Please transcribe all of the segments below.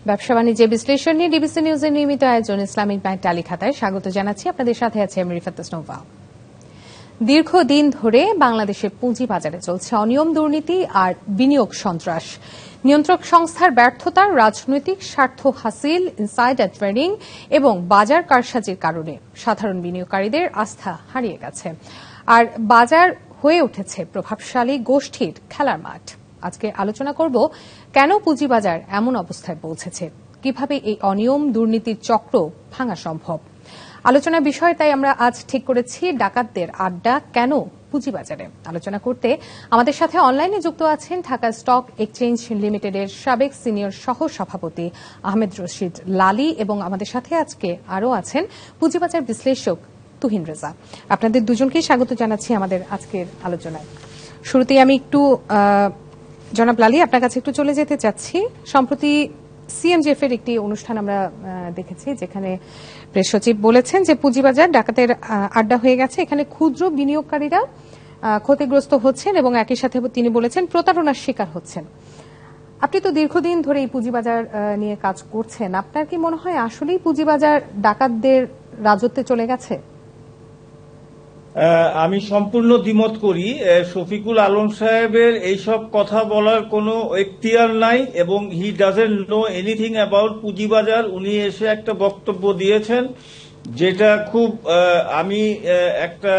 ব্যবসা বাণিজ্যের বিশ্লেষণ নিয়ে ডিবিসি নিউজের নিয়মিত আয়োজন ইসলামিক ব্যাংক টালি খাতায় স্বাগত জানাচ্ছি। আপনাদের সাথে আছে আমি রিফাত নোভা। দীর্ঘদিন ধরে বাংলাদেশের পুঁজি বাজারে চলছে অনিয়ম, দুর্নীতি আর বিনিয়োগ সন্ত্রাস। নিয়ন্ত্রক সংস্থার ব্যর্থতা, রাজনৈতিক স্বার্থ হাসিল, ইনসাইডার ট্রেডিং এবং বাজার কারসাজির কারণে সাধারণ বিনিয়োগকারীদের আস্থা হারিয়ে গেছে। আর বাজার হয়ে উঠেছে প্রভাবশালী গোষ্ঠীর খেলার মাঠ। আজকে আলোচনা করব কেন পুঁজিবাজার এমন অবস্থায় পৌঁছেছে, কিভাবে এই অনিয়ম দুর্নীতির চক্র ভাঙা সম্ভব। আলোচনার বিষয় তাই আমরা আজ ঠিক করেছি ডাকাতদের আড্ডা কেন পুঁজিবাজারে। আলোচনা করতে আমাদের সাথে অনলাইনে যুক্ত আছেন ঢাকা স্টক এক্সচেঞ্জ লিমিটেডের সাবেক সিনিয়র সহ সভাপতি আহমেদ রশিদ লালী এবং আমাদের সাথে আজকে আরও আছেন পুঁজিবাজার বিশ্লেষক তুহিন রেজা। আপনাদের দুজনকেই স্বাগত জানাচ্ছি আমাদের আজকের আলোচনায়। শুরুতেই আমি একটু জনাব লালী আপনার কাছে একটু চলে যেতে চাচ্ছি। সম্প্রতি সিএমজিএফ এর একটি অনুষ্ঠান আমরা দেখেছি যেখানে প্রেস সচিব বলেছেন যে পুঁজিবাজার ডাকাতের আড্ডা হয়ে গেছে, এখানে ক্ষুদ্র বিনিয়োগকারীরা ক্ষতিগ্রস্ত হচ্ছেন এবং একই সাথে তিনি বলেছেন প্রতারণার শিকার হচ্ছেন। আপনি তো দীর্ঘদিন ধরে এই পুঁজিবাজার নিয়ে কাজ করছেন, আপনার কি মনে হয় আসলেই পুঁজিবাজার ডাকাতদের রাজত্বে চলে গেছে? আমি সম্পূর্ণ দ্বিমত করি। শফিকুল আলম সাহেবের এইসব কথা বলার কোনো এখতিয়ার নাই এবং he doesn't know anything about পুঁজিবাজার। উনি এসে একটা বক্তব্য দিয়েছেন যেটা খুব আমি একটা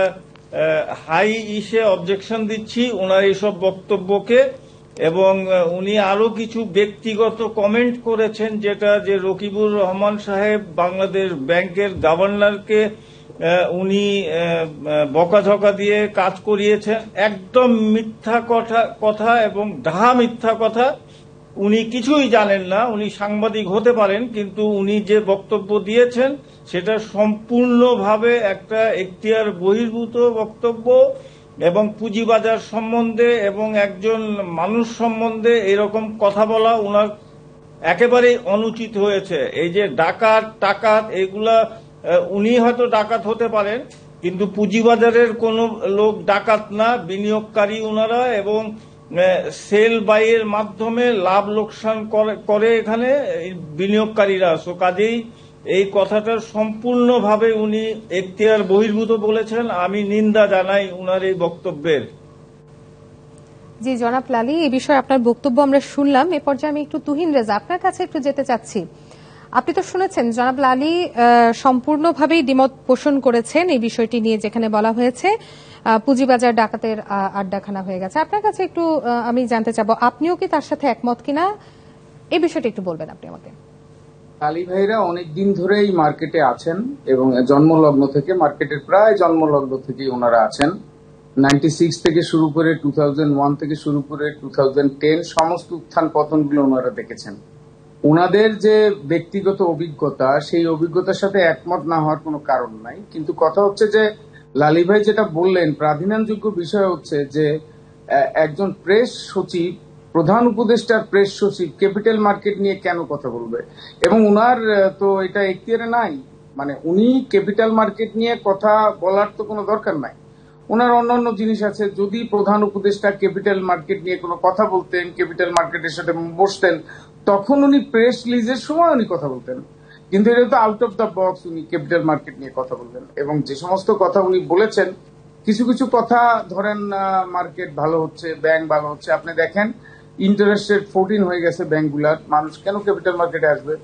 হাই অবজেকশন দিচ্ছি ওনার এইসব বক্তব্যকে। এবং উনি আরো কিছু ব্যক্তিগত কমেন্ট করেছেন যেটা যে রকিবুর রহমান সাহেব বাংলাদেশ ব্যাংকের গভর্নরকে উনি বকাঝকা দিয়ে কাজ করিয়েছেন। একদম মিথ্যা কথা এবং ডাহা মিথ্যা কথা। উনি কিছুই জানেন না, উনি সাংবাদিক হতে পারেন কিন্তু উনি যে বক্তব্য দিয়েছেন সেটা সম্পূর্ণভাবে একটা এখতিয়ার বহির্ভূত বক্তব্য এবং পুঁজিবাজার সম্বন্ধে এবং একজন মানুষ সম্বন্ধে এরকম কথা বলা ওনার একেবারেই অনুচিত হয়েছে। এই যে ডাকাত টাকাত এগুলা উনি হয়তো ডাকাত হতে পারেন কিন্তু পুঁজিবাজারের কোন লোক ডাকাত না, বিনিয়োগকারী ওনারা এবং সেল বাইয়ের মাধ্যমে লাভ লোকসান করে এখানে বিনিয়োগকারীরা। সো কাজেই এই কথাটা সম্পূর্ণভাবে উনি এখতিয়ার বহির্ভূত বলেছেন। আমি নিন্দা জানাই উনার এই বক্তব্যের। জি জনাব লালী, এই বিষয়ে আপনার বক্তব্য আমরা শুনলাম। এ পর্যায়ে আমি একটু তুহিন রেজা আপনার কাছে একটু যেতে চাচ্ছি। আপনি তো শুনেছেন জনাব লালী সম্পূর্ণভাবেই দ্বিমত পোষণ করেছেন এই বিষয়টি নিয়ে, যেখানে বলা হয়েছে পুঁজিবাজার ডাকাতের আড্ডাখানা হয়ে গেছে। আপনার কাছে একটু আমি জানতে চাবো আপনিও কি তার সাথে একমত কিনা, এই বিষয়টা একটু বলবেন আপনি আমাকে। লালী ভাইরা অনেকদিন ধরেই মার্কেটে আছেন এবং জন্মলগ্ন থেকে মার্কেটের প্রায় জন্মলগ্ন থেকেই ওনারা আছেন। 96 থেকে শুরু করে 2001 থেকে শুরু করে 2010 সমস্ত উত্থান পতনগুলো ওনারা দেখেছেন। ওনাদের যে ব্যক্তিগত অভিজ্ঞতা সেই অভিজ্ঞতার সাথে একমত না হওয়ার কোনো কারণ নাই, কিন্তু কথা হচ্ছে যে লালী ভাই যেটা বললেন প্রাধান্যযোগ্য বিষয় হচ্ছে যে একজন প্রেস সচিব, প্রধান উপদেষ্টার প্রেস সচিব ক্যাপিটাল মার্কেট নিয়ে কেন কথা বলবে, এবং উনার তো এটা এখতিয়ারে নাই। মানে উনি ক্যাপিটাল মার্কেট নিয়ে কথা বলার তো কোনো দরকার নাই, ওনার অন্যান্য জিনিস আছে। যদি প্রধান উপদেষ্টা ক্যাপিটাল মার্কেট নিয়ে কোনো কথা বলতেন, ক্যাপিটাল মার্কেটের সাথে বসতেন, তখন উনি প্রেস রিলিজের সময় উনি কথা বলতেন। কিন্তু এটা তো আউট অফ দ্য বক্স উনি ক্যাপিটাল মার্কেট নিয়ে কথা বলবেন। এবং যে সমস্ত কথা উনি বলেছেন, কিছু কিছু কথা ধরেন মার্কেট ভালো হচ্ছে, ব্যাংক ভালো হচ্ছে, আপনি দেখেন ইন্টারেস্ট রেট 14 হয়ে গেছে ব্যাংকগুলার, মানুষ কেন ক্যাপিটাল মার্কেটে আসবে?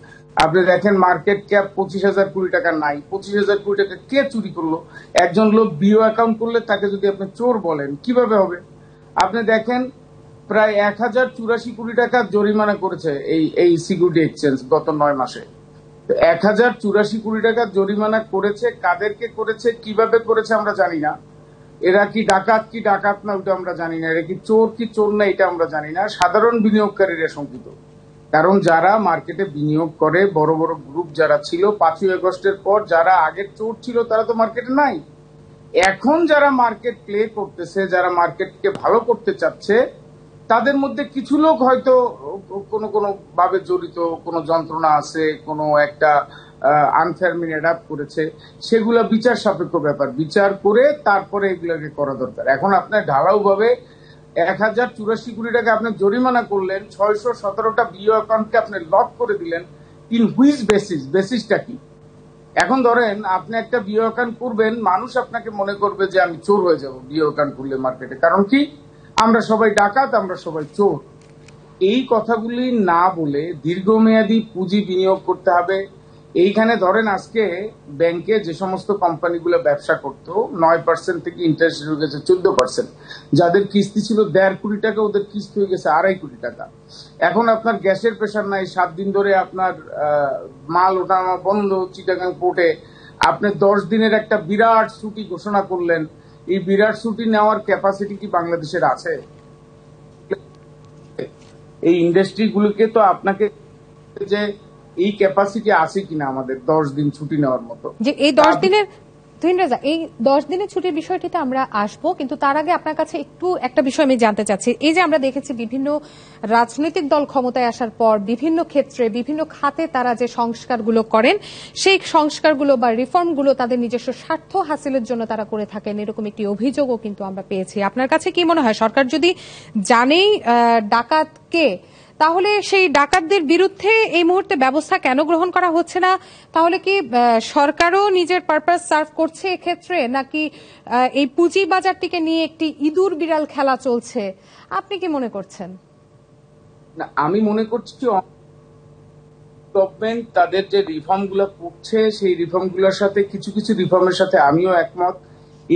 আপনি দেখেন মার্কেট ক্যাপ 25,000 কোটি টাকা নাই। 25,000 কোটি টাকা কে চুরি করলো? একজন লোক বিও অ্যাকাউন্ট করলে তাকে যদি আপনি চোর বলেন কিভাবে হবে? আপনি দেখেন প্রায় 1084 কোটি টাকা জরিমানা করেছে এই সিকিউরিটি এক্সচেঞ্জ গত 9 মাসে। 1084 কোটি টাকা জরিমানা করেছে, কাদেরকে করেছে, কিভাবে করেছে আমরা জানি না। এরা কি ডাকাত না ওটা আমরা জানি না, এরা কি চোর না এটা আমরা জানি না। সাধারণ বিনিয়োগকারীরা শঙ্কিত, কারণ যারা মার্কেটে বিনিয়োগ করে বড় বড় গ্রুপ যারা ছিল 5ই আগস্টের পর, যারা আগের চোর ছিল তারা তো মার্কেটে নাই। এখন যারা মার্কেট প্লে করতেছে, যারা মার্কেটকে ভালো করতে চাচ্ছে, তাদের মধ্যে কিছু লোক হয়তো কোনো ভাবে জড়িত, কোনো যন্ত্রণা আছে, কোনো একটা আনফেয়ার মিন অ্যাডাপ্ট করেছে, সেগুলা বিচার সাপেক্ষ ব্যাপার। বিচার করে তারপরে এগুলাকে করা দরকার। এখন আপনার ঢালাও ভাবে 1084 কোটি টাকা আপনি জরিমানা করলেন, 617টা বিও অ্যাকাউন্টকে আপনি লক করে দিলেন। ইন হুইচ বেসিসটা কি? এখন ধরেন আপনি একটা বিও অ্যাকাউন্ট করবেন, মানুষ আপনাকে মনে করবে যে আমি চোর হয়ে যাব বিও অ্যাকাউন্ট করলে মার্কেটে। কারণ কি? আমরা সবাই ডাকাত, আমরা সবাই চোর। এই কথাগুলি না বলে দীর্ঘমেয়াদী পুঁজি বিনিয়োগ করতে হবে। এইখানে ধরেন আজকে ব্যাংকে যে সমস্ত কোম্পানিগুলো ব্যবসা করতো 9% থেকে ইন্টারেস্ট হয়ে গেছে 14%। যাদের কিস্তি ছিল 1.5 কোটি টাকা, ওদের কিস্তি হয়ে গেছে 2.5 কোটি টাকা। এখন আপনার গ্যাসের প্রেশার নাই, 7 দিন ধরে আপনার মাল ওঠানো বন্ধ চিটাগাং পোর্টে। আপনি 10 দিনের একটা বিরাট ছুটি ঘোষণা করলেন। এই বিরাট ছুটি নেওয়ার ক্যাপাসিটি কি বাংলাদেশের আছে? এই ইন্ডাস্ট্রিগুলোকে তো আপনাকে যে এই ক্যাপাসিটি আছে কিনা আমাদের 10 দিন ছুটি নেওয়ার মতো। যে এই 10 দিনের তুহিন রাজা, এই 10 দিনের ছুটির বিষয়টিতে আমরা আসবো, কিন্তু তার আগে আপনার কাছে একটু একটা বিষয় আমি জানতে চাচ্ছি। এই যে আমরা দেখেছি বিভিন্ন রাজনৈতিক দল ক্ষমতায় আসার পর বিভিন্ন ক্ষেত্রে বিভিন্ন খাতে তারা যে সংস্কারগুলো করেন, সেই সংস্কারগুলো বা রিফর্মগুলো তাদের নিজস্ব স্বার্থ হাসিলের জন্য তারা করে থাকেন, এরকম একটি অভিযোগও কিন্তু আমরা পেয়েছি। আপনার কাছে কি মনে হয়, সরকার যদি জানেই ডাকাত কে, তাহলে সেই ডাকাতদের বিরুদ্ধে এই মুহূর্তে ব্যবস্থা কেন গ্রহণ করা হচ্ছে না? তাহলে কি সরকারও নিজের পারপাস সার্ভ করছে এক্ষেত্রে, নাকি এই পুঁজি বাজারটিকে নিয়ে একটি ইঁদুর বিড়াল খেলা চলছে? আপনি কি মনে করছেন? না, আমি মনে করছি গভর্নমেন্ট তাদের যে রিফর্ম গুলো করছে, সেই রিফর্ম গুলোর সাথে কিছু কিছু রিফর্মের সাথে আমিও একমত।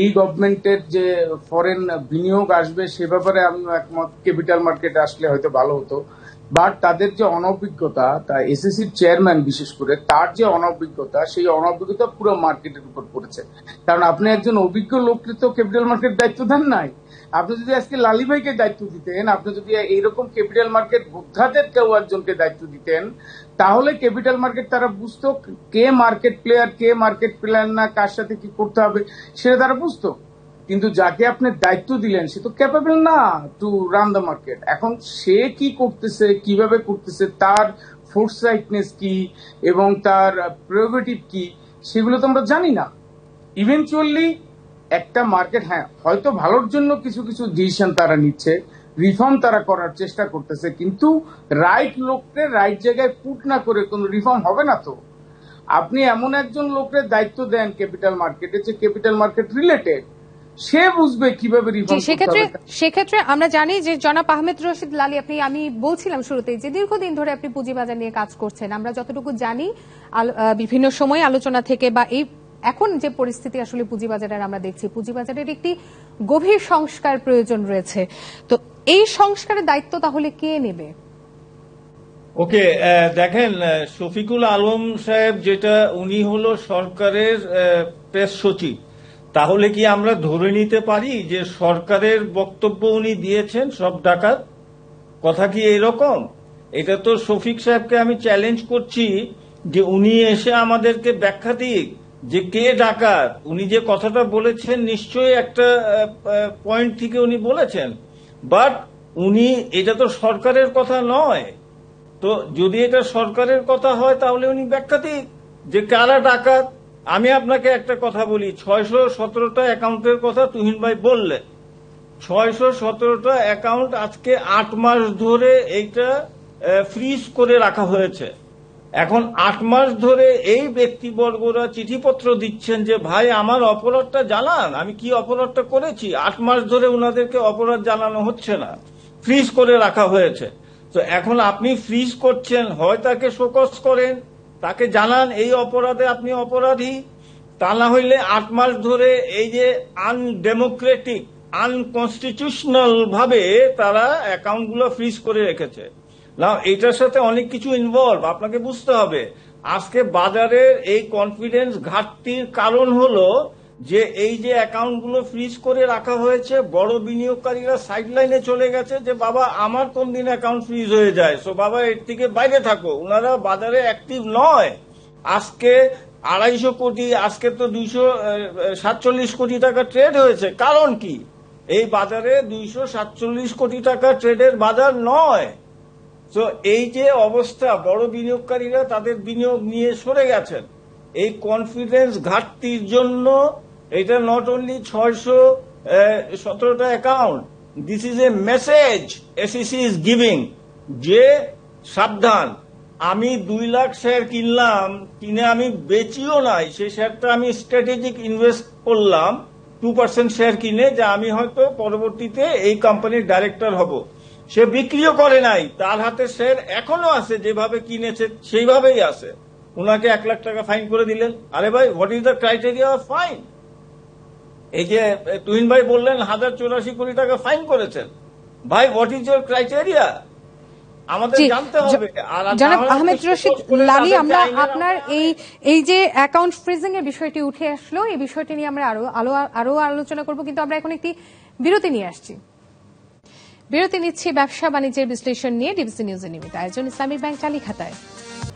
এই গভর্নমেন্টের যে ফরেন বিনিয়োগ আসবে সে ব্যাপারে আমিও একমত। ক্যাপিটাল মার্কেট আসলে হয়তো ভালো হতো, বাট তাদের যে অনভিজ্ঞতা, তা এসএসসির চেয়ারম্যান বিশেষ করে তার যে অনভিজ্ঞতা, সেই অনভিজ্ঞতা পুরো মার্কেটের উপর পড়েছে। কারণ আপনি একজন অভিজ্ঞ লোককে তো ক্যাপিটাল মার্কেট দায়িত্ব দেন নাই। আপনি যদি আজকে লালি ভাইকে দায়িত্ব দিতেন, আপনি যদি এইরকম ক্যাপিটাল মার্কেট বোদ্ধাদের কেউ একজনকে দায়িত্ব দিতেন, তাহলে ক্যাপিটাল মার্কেট তারা বুঝতো কে মার্কেট প্লেয়ার, কে মার্কেট প্লেয়ার না, কার সাথে কি করতে হবে সেটা তারা বুঝতো। কিন্তু যাকে আপনি দায়িত্ব দিলেন সে তো ক্যাপেবল না টু রান দ্য মার্কেট। এখন সে কি করতেছে, কিভাবে করতেছে, তার ফোরসাইটনেস কি এবং তার প্রেরোগেটিভ কি, সেগুলো তো আমরা জানি না। ইভেনচুয়ালি একটা মার্কেট, হ্যাঁ হয়তো ভালোর জন্য কিছু কিছু ডিসিশন তারা নিচ্ছে, রিফর্ম তারা করার চেষ্টা করতেছে, কিন্তু রাইট লোককে রাইট জায়গায় পুট না করে কোনো রিফর্ম হবে না। তো আপনি এমন একজন লোকের দায়িত্ব দেন ক্যাপিটাল মার্কেটে যে ক্যাপিটাল মার্কেট রিলেটেড, সে বুঝবে কিভাবে রিফর্ম করতে হবে। সেক্ষেত্রে আমরা জানি যে জনাব আহমেদ রশিদ লালী, আমি বলছিলাম শুরুতেই যে দীর্ঘদিন ধরে আপনি পুঁজিবাজার নিয়ে কাজ করছেন। আমরা যতটুকু জানি বিভিন্ন সময় আলোচনা থেকে বা এই এখন যে পরিস্থিতি আসলে পুঁজিবাজারের আমরা দেখছি, পুঁজিবাজারের একটি গভীর সংস্কার প্রয়োজন রয়েছে। তো এই সংস্কারের দায়িত্ব তাহলে কে নেবে? ওকে, দেখেন শফিকুল আলম সাহেব যেটা, উনি হলো সরকারের প্রেস সচিব। তাহলে কি আমরা ধরে নিতে পারি যে সরকারের বক্তব্য উনি দিয়েছেন সব ডাকাত? কথা কি এরকম? এটা তো শফিক সাহেবকে আমি চ্যালেঞ্জ করছি যে উনি এসে আমাদেরকে ব্যাখ্যা দিক যে কে ডাকাত। উনি যে কথাটা বলেছেন নিশ্চয়ই একটা পয়েন্ট থেকে উনি বলেছেন, বাট উনি, এটা তো সরকারের কথা নয়। তো যদি এটা সরকারের কথা হয় তাহলে উনি ব্যাখ্যা দিক যে কারা ডাকাত। আমি আপনাকে একটা কথা বলি, 617টা অ্যাকাউন্টের কথা তুহিন ভাই বললেন। 617টা অ্যাকাউন্ট আজকে 8 মাস ধরে এইটা ফ্রিজ করে রাখা হয়েছে। এখন 8 মাস ধরে এই ব্যক্তিবর্গরা চিঠিপত্র দিচ্ছেন যে ভাই আমার অপরাধটা জানান, আমি কি অপরাধটা করেছি। 8 মাস ধরে ওনাদেরকে অপরাধ জানানো হচ্ছে না, ফ্রিজ করে রাখা হয়েছে। তো এখন আপনি ফ্রিজ করছেন, হয় তাকে শোকজ করেন, তাকে জানান এই অপরাধে আপনি অপরাধী। তা না হইলে 8 মাস ধরে এই যে আনডেমোক্রেটিক, আনকনস্টিটিউশনাল ভাবে তারা অ্যাকাউন্টগুলো ফ্রিজ করে রেখেছে। না, এটার সাথে অনেক কিছু ইনভলভ, আপনাকে বুঝতে হবে। আজকে বাজারের এই কনফিডেন্স ঘাটতির কারণ হলো যে এই যে অ্যাকাউন্টগুলো ফ্রিজ করে রাখা হয়েছে, বড় বিনিয়োগকারীরা সাইডলাইনে চলে গেছে যে বাবা আমার কোন দিন অ্যাকাউন্ট ফ্রিজ হয়ে যায়, সো বাবা এর থেকে বাইরে থাকো। ওনারা বাজারে অ্যাক্টিভ নয়। আজকে 250 কোটি, আজকে তো 247 কোটি টাকা ট্রেড হয়েছে। কারণ কি? এই বাজারে 247 কোটি টাকা ট্রেডের বাজার নয়। তো এই যে অবস্থা, বড় বিনিয়োগকারীরা তাদের বিনিয়োগ নিয়ে সরে গেছেন এই কনফিডেন্স ঘাটতির জন্য। এটা নট অনলি 617টা account, this is a message SEC is giving যে সাবধান, আমি 2 লাখ শেয়ার কিনলাম, কিনে আমি বেচিও নাই, সেই শেয়ারটা আমি স্ট্র্যাটেজিক ইনভেস্ট করলাম 2% শেয়ার কিনে, যে আমি হয়তো পরবর্তীতে এই কোম্পানির ডাইরেক্টর হব। সে বিক্রিও করে নাই, তার হাতে শেয়ার এখনো আছে, যেভাবে কিনেছে সেইভাবেই আছে। উনাকে 1 লাখ টাকা ফাইন করে দিলেন। আরে ভাই, what is the criteria of fine? এই যে তুহিন ভাই বললেন 1084 কোটি টাকা ফাইন করেছেন, ভাই হোয়াট ইজ ইউর ক্রাইটেরিয়া? আমাদের জানতে হবে। জনাব আহমেদ রশিদ লালী, আমরা আপনার এই যে অ্যাকাউন্ট ফ্রিজিং এর বিষয়টি উঠে আসলো, এই বিষয়টি নিয়ে আমরা আরো আলোচনা করব, কিন্তু আমরা এখন একটি বিরতি নিয়ে আসছি। বিরতি নিচ্ছি ব্যবসা বাণিজ্যের বিশ্লেষণ নিয়ে ডিবিসি নিউজের নিয়মিত আয়োজন ইসলামিক ব্যাংক টালিখাতায়।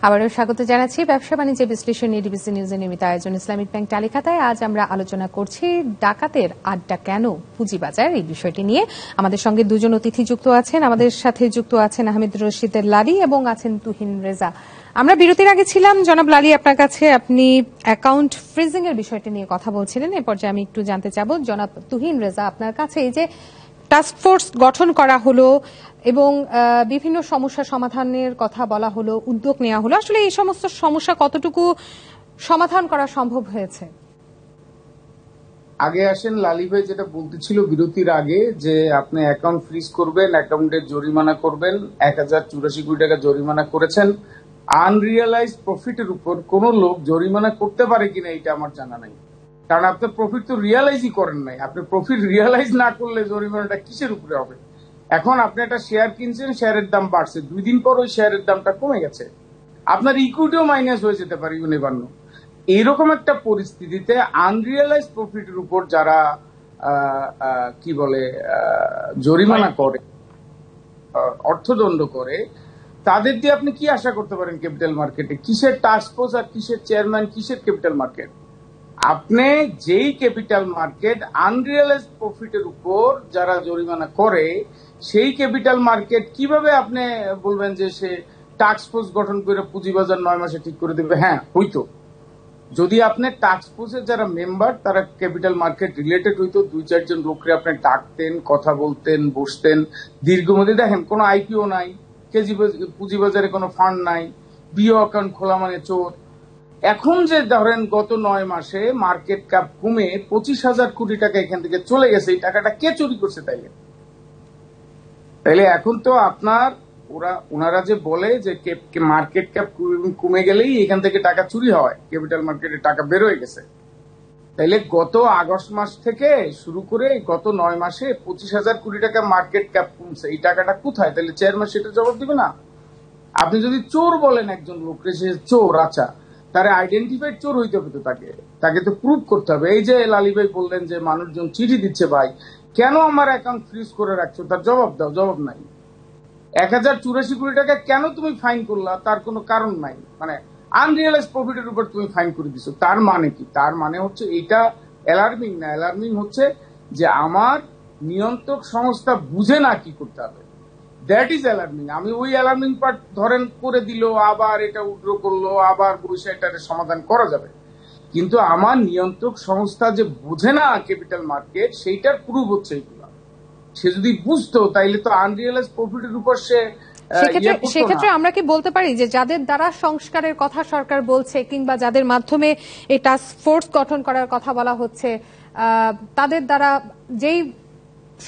আবারও স্বাগত জানাচ্ছি ব্যবসা বাণিজ্যের বিশ্লেষণ নিয়ে ডিবিসি নিউজের নিয়মিত আয়োজন ইসলামিক ব্যাংক টালিখাতায়। আজ আমরা আলোচনা করছি ডাকাতের আড্ডা কেন পুঁজিবাজার, এই বিষয়টি নিয়ে। আমাদের সঙ্গে দুজন অতিথি যুক্ত আছেন। আমাদের সাথে যুক্ত আছেন আহমেদ রশিদ লালী এবং আছেন তুহিন রেজা। আমরা বিরতির আগে ছিলাম জনাব লালী আপনার কাছে, আপনি অ্যাকাউন্ট ফ্রিজিং এর বিষয়টি নিয়ে কথা বলছিলেন। এ পর্যায়ে আমি একটু জানতে চাবো জনাব তুহিন রেজা আপনার কাছে, এই যে টাস্কফোর্স গঠন করা হলো এবং বিভিন্ন সমস্যা সমাধানের কথা বলা হলো, উদ্যোগ নেওয়া হলো, আসলে এই সমস্ত সমস্যা কতটুকু সমাধান করা সম্ভব হয়েছে? আগে আসেন লালী ভাই যেটা বলতেছিল বিরতির আগে, যে আপনি অ্যাকাউন্ট ফ্রিজ করবেন, অ্যাকাউন্টে জরিমানা করবেন, 1084 কোটি টাকা জরিমানা করেছেন। আনরিয়ালাইজ প্রফিটের উপর কোন লোক জরিমানা করতে পারে কিনা এটা আমার জানা নাই, কারণ আপনার প্রফিট তো রিয়ালাইজই করেন নাই। আপনি প্রফিট রিয়ালাইজ না করলে জরিমানাটা কিসের উপরে হবে? এখন আপনি একটা শেয়ার কিনছেন, শেয়ারের দাম বাড়ছে, 2 দিন পর ওই শেয়ারের দামটা কমে গেছে, আপনার ইকুইটিও মাইনাস হয়ে যেতে পারে ইউনিভার্ন। এইরকম একটা পরিস্থিতিতে আনরিয়ালাইজ প্রফিটের উপর যারা কি বলে জরিমানা করে, অর্থদণ্ড করে, তাদের দিয়ে আপনি কি আশা করতে পারেন ক্যাপিটাল মার্কেটে? কিসের টাস্কফোর্স আর কিসের চেয়ারম্যান, কিসের ক্যাপিটাল মার্কেট? আপনি যেই ক্যাপিটাল মার্কেট আনরিয়ালাইজ প্রফিটের উপর যারা জরিমানা করে, সেই ক্যাপিটাল মার্কেট কিভাবে আপনি বলবেন যে সে টাস্কফোর্স গঠন করে পুঁজিবাজার 9 মাসে ঠিক করে দেবে? হ্যাঁ, হইতো যদি আপনি টাস্কফোর্সের যারা মেম্বার তারা ক্যাপিটাল মার্কেট রিলেটেড হইতো, 2-4 জন লোকরে আপনি ডাকতেন, কথা বলতেন, বসতেন দীর্ঘমেয়াদী। দেখেন, কোনো আইপিও নাই, পুঁজিবাজারে কোনো ফান্ড নাই, বিও অ্যাকাউন্ট খোলা মানে চোর। এখন যে ধরেন গত 9 মাসে মার্কেট ক্যাপ কমে 25,000 কোটি টাকা এখান থেকে চলে গেছে, এই টাকাটা কে চুরি করছে? তাইলে এখন তো আপনার ওনারা যে বলে যে মার্কেট ক্যাপ কমে গেলেই এখান থেকে টাকা চুরি হয়, ক্যাপিটাল মার্কেটে টাকা বের হয়ে গেছে। তাইলে গত আগস্ট মাস থেকে শুরু করে গত 9 মাসে 25,000 কোটি টাকা মার্কেট ক্যাপ কমছে, এই টাকাটা কোথায়? তাহলে চেয়ারম্যান সেটা জবাব দিবে না? আপনি যদি চোর বলেন একজন লোককে, সে চোর, আচ্ছা তারা আইডেন্টিফাইড চোর হইতে হবে, তো তাকে তো প্রুভ করতে হবে। এই যে লালী ভাই বললেন যে মানুষজন চিঠি দিচ্ছে, ভাই কেন আমার অ্যাকাউন্ট ফ্রিজ করে রাখছো, তার জবাব দাও। জবাব নাই। 1084 কোটি টাকা কেন তুমি ফাইন করলা, তার কোনো কারণ নাই। মানে আনরিয়ালাইজ প্রফিটের উপর তুমি ফাইন করে দিছো, তার মানে কি? তার মানে হচ্ছে এটা অ্যালার্মিং না, অ্যালার্মিং হচ্ছে যে আমার নিয়ন্ত্রক সংস্থা বুঝে না কি করতে হবে, দ্যাট ইজ অ্যালার্মিং। আমি ওই অ্যালার্মিং পার্ট ধরেন করে দিল, আবার এটা উইথড্র করলো, আবার বসে এটার সমাধান করা যাবে, কিন্তু আমার নিয়ন্ত্রক সংস্থা যে বুঝে না ক্যাপিটাল মার্কেট, সেইটার প্রুফ হচ্ছে এগুলা। সে যদি বুঝতো তাইলে তো আনরিয়ালাইজ প্রফিটের উপর সে সেক্ষেত্রে আমরা কি বলতে পারি যে যাদের দ্বারা সংস্কারের কথা সরকার বলছে, কিংবা যাদের মাধ্যমে এই টাস্ক ফোর্স গঠন করার কথা বলা হচ্ছে, তাদের দ্বারা যেই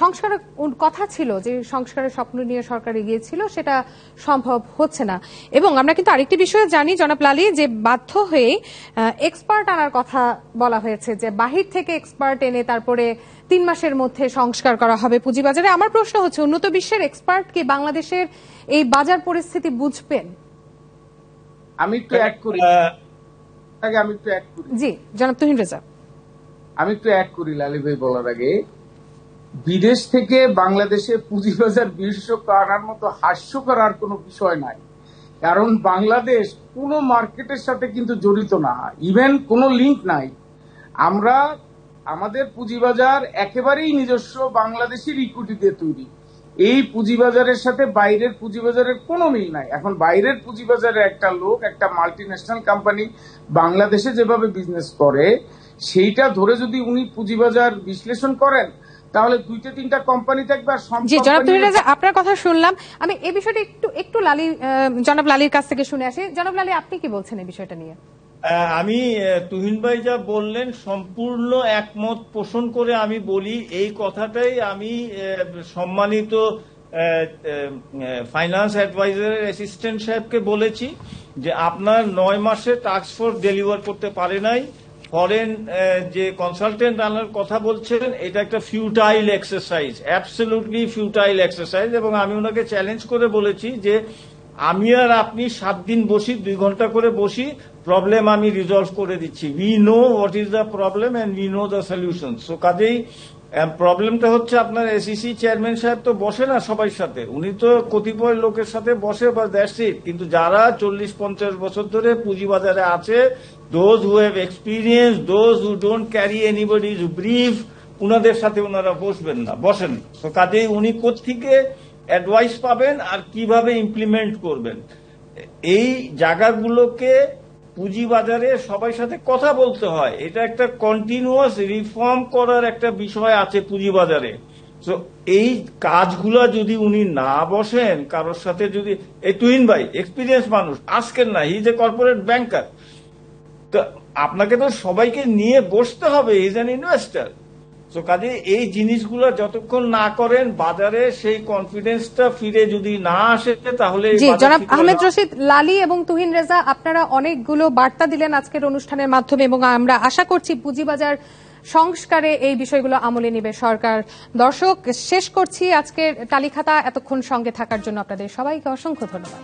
সংস্কারের কথা ছিল, যে সংস্কারের স্বপ্ন নিয়ে সরকার এগিয়েছিল, সেটা সম্ভব হচ্ছে না। এবং আমরা কিন্তু আরেকটি বিষয়ে জানি জনাব লালী, যে বাধ্য হয়ে এক্সপার্ট আনার কথা বলা হয়েছে, যে বাহির থেকে এক্সপার্ট এনে তারপরে 3 মাসের মধ্যে সংস্কার করা হবে পুঁজিবাজারে। আমার প্রশ্ন হচ্ছে, উন্নত বিশ্বের এক্সপার্ট কি বাংলাদেশের এই বাজার পরিস্থিতি বুঝবেন? আমি একটু অ্যাড করি জি জনাব তুহিন রেজা। আমি একটু অ্যাড করি লালী ভাই বলার আগে। বিদেশ থেকে বাংলাদেশে পুঁজিবাজার বিশেষজ্ঞ আনার মতো হাস্যকর আর কোনো বিষয় নাই, কারণ বাংলাদেশ কোনো মার্কেটের সাথে কিন্তু জড়িত না, ইভেন কোনো লিঙ্ক নাই। আমাদের পুঁজিবাজার একেবারেই নিজস্ব বাংলাদেশের ইকুইটি দিয়ে তৈরি। এই পুঁজিবাজারের সাথে বাইরের পুঁজিবাজারের কোনো মিল নাই। এখন বাইরের পুঁজিবাজারে একটা লোক, একটা মাল্টিন্যাশনাল কোম্পানি বাংলাদেশে যেভাবে বিজনেস করে, সেইটা ধরে যদি উনি পুঁজিবাজার বিশ্লেষণ করেন, তাহলে 2-3টা কোম্পানি থাকবে আর সব জি জনাব তুহিন রেজা, আপনার কথা শুনলাম। আমি এই বিষয়টা একটু জনাব লালির কাছ থেকে শুনে আসি। জনাব লালি, আপনি কি বলছেন এই বিষয়টা নিয়ে? আমি তুহিন ভাই যা বললেন সম্পূর্ণ একমত পোষণ করে আমি বলি এই কথাটাই আমি সম্মানিত ফাইন্যান্স অ্যাডভাইজারের অ্যাসিস্ট্যান্ট সাহেবকে বলেছি যে আপনার 9 মাসে টাস্ক ফোর্স ডেলিভার করতে পারে নাই। ফরেন যে কনসালটেন্ট আনার কথা বলছেন এটা একটা futile exercise, absolutely futile exercise. এবং আমি ওনাকে চ্যালেঞ্জ করে বলেছি যে আমি আর আপনি 7 দিন বসি, 2 ঘন্টা করে বসি, প্রবলেম আমি রিজলভ করে দিচ্ছি। We know what is the problem and we know the solution. So কাজেই প্রবলেমটা হচ্ছে আপনার এসিসি চেয়ারম্যান সাহেব তো বসে না সবার সাথে, উনি তো কতিপয় লোকের সাথে বসে বা দ্যাটস ইট। কিন্তু যারা 40-50 বছর ধরে পুঁজিবাজারে আছে, those who have experience, those who don't carry anybody's brief, উনাদের সাথে ওনারা বসবেন না, বসেন। তো কাজেই উনি কোত্থেকে অ্যাডভাইস পাবেন আর কিভাবে ইমপ্লিমেন্ট করবেন এই জায়গাগুলোকে পুঁজিবাজারে সবার সাথে কথা বলতে হয়। এটা একটা কন্টিনিউয়াস রিফর্ম করার একটা বিষয় আছে পুঁজিবাজারে। তো এই কাজগুলো যদি উনি না বসেন কারোর সাথে, যদি এই তুহিন ভাই এক্সপিরিয়েন্স মানুষ, আজকের না, হি ইজ এ কর্পোরেট ব্যাংকার, তো আপনাকে তো সবাইকে নিয়ে বসতে হবে, হি ইজ অ্যান ইনভেস্টার। তো কাজে এই জিনিসগুলো যতক্ষণ না করেন বাজারে সেই কনফিডেন্সটা ফিরে যদি না আসে তাহলে জি জনাব আহমেদ রশিদ, লালি এবং তুহিন রেজা, আপনারা অনেকগুলো বার্তা দিলেন আজকের অনুষ্ঠানের মাধ্যমে এবং আমরা আশা করছি পুঁজিবাজার সংস্কারে এই বিষয়গুলো আমলে নেবে সরকার। দর্শক, শেষ করছি আজকের তালিখাতা। এতক্ষণ সঙ্গে থাকার জন্য আপনাদের সবাইকে অসংখ্য ধন্যবাদ।